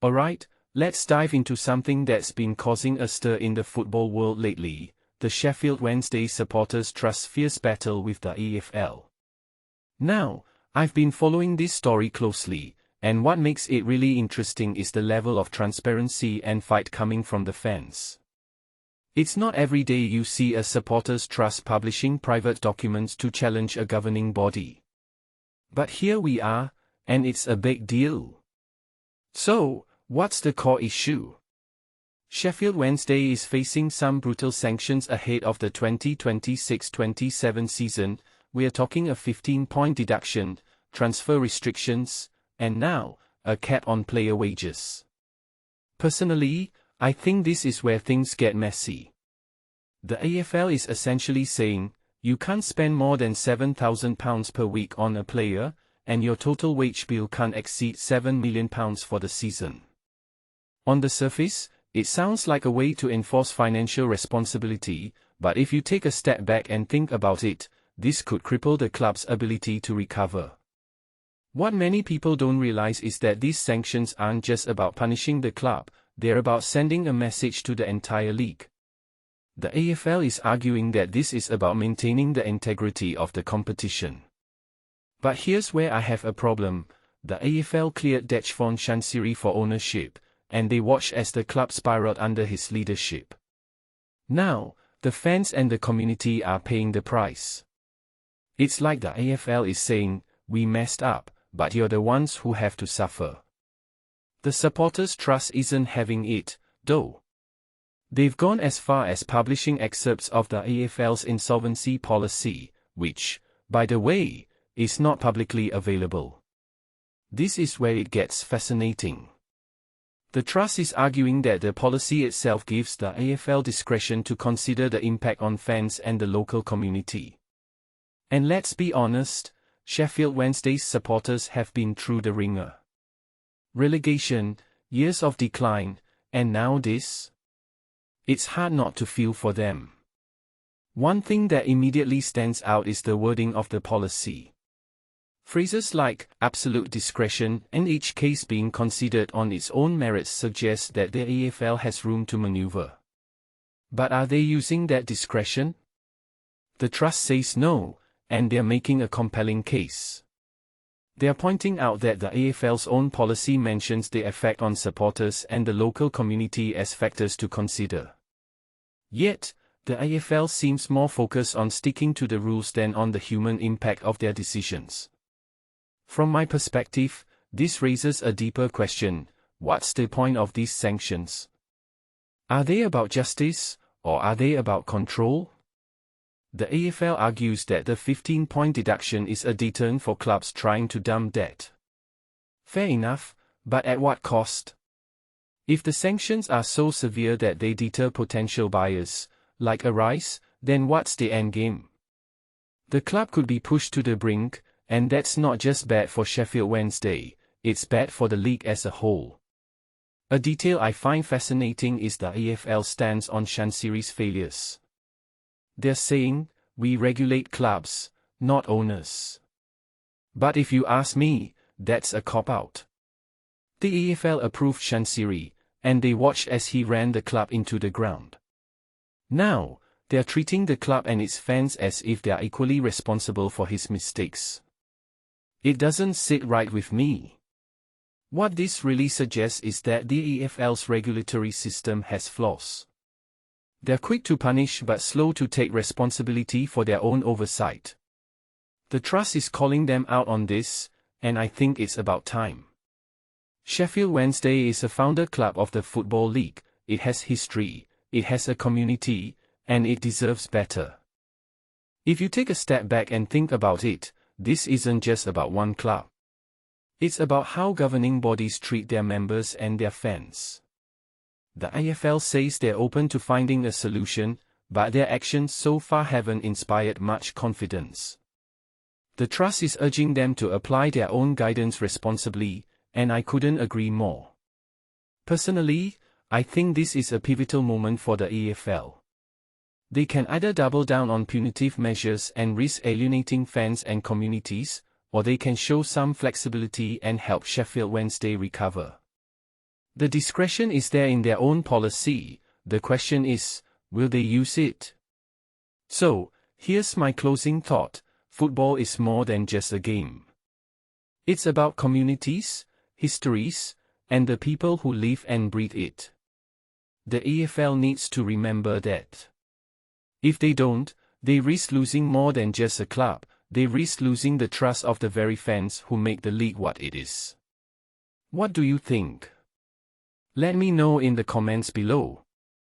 Alright, let's dive into something that's been causing a stir in the football world lately, the Sheffield Wednesday Supporters Trust's fierce battle with the EFL. Now, I've been following this story closely, and what makes it really interesting is the level of transparency and fight coming from the fans. It's not every day you see a supporters trust publishing private documents to challenge a governing body. But here we are, and it's a big deal. So, what's the core issue? Sheffield Wednesday is facing some brutal sanctions ahead of the 2026-27 season. We're talking a 15-point deduction, transfer restrictions, and now, a cap on player wages. Personally, I think this is where things get messy. The EFL is essentially saying, you can't spend more than £7,000 per week on a player, and your total wage bill can't exceed £7 million for the season. On the surface, it sounds like a way to enforce financial responsibility, but if you take a step back and think about it, this could cripple the club's ability to recover. What many people don't realize is that these sanctions aren't just about punishing the club, they're about sending a message to the entire league. The EFL is arguing that this is about maintaining the integrity of the competition. But here's where I have a problem. The EFL cleared Dejphon Chansiri for ownership, and they watched as the club spiraled under his leadership. Now, the fans and the community are paying the price. It's like the EFL is saying, we messed up, but you're the ones who have to suffer. The Supporters Trust isn't having it, though. They've gone as far as publishing excerpts of the EFL's insolvency policy, which, by the way, is not publicly available. This is where it gets fascinating. The trust is arguing that the policy itself gives the EFL discretion to consider the impact on fans and the local community. And let's be honest, Sheffield Wednesday's supporters have been through the ringer. Relegation, years of decline, and now this? It's hard not to feel for them. One thing that immediately stands out is the wording of the policy. Phrases like absolute discretion and each case being considered on its own merits suggest that the EFL has room to maneuver. But are they using that discretion? The trust says no, and they're making a compelling case. They're pointing out that the EFL's own policy mentions the effect on supporters and the local community as factors to consider. Yet, the EFL seems more focused on sticking to the rules than on the human impact of their decisions. From my perspective, this raises a deeper question: what's the point of these sanctions? Are they about justice, or are they about control? The EFL argues that the 15-point deduction is a deterrent for clubs trying to dump debt. Fair enough, but at what cost? If the sanctions are so severe that they deter potential buyers, like a Rice, then what's the endgame? The club could be pushed to the brink, and that's not just bad for Sheffield Wednesday, it's bad for the league as a whole. A detail I find fascinating is the EFL stance on Chansiri's failures. They're saying, we regulate clubs, not owners. But if you ask me, that's a cop-out. The EFL approved Chansiri, and they watched as he ran the club into the ground. Now, they're treating the club and its fans as if they're equally responsible for his mistakes. It doesn't sit right with me. What this really suggests is that the EFL's regulatory system has flaws. They're quick to punish but slow to take responsibility for their own oversight. The trust is calling them out on this, and I think it's about time. Sheffield Wednesday is a founder club of the Football League, it has history, it has a community, and it deserves better. If you take a step back and think about it, this isn't just about one club. It's about how governing bodies treat their members and their fans. The EFL says they're open to finding a solution, but their actions so far haven't inspired much confidence. The trust is urging them to apply their own guidance responsibly, and I couldn't agree more. Personally, I think this is a pivotal moment for the EFL. They can either double down on punitive measures and risk alienating fans and communities, or they can show some flexibility and help Sheffield Wednesday recover. The discretion is there in their own policy, the question is, will they use it? So, here's my closing thought: football is more than just a game. It's about communities, histories, and the people who live and breathe it. The EFL needs to remember that. If they don't, they risk losing more than just a club, they risk losing the trust of the very fans who make the league what it is. What do you think? Let me know in the comments below.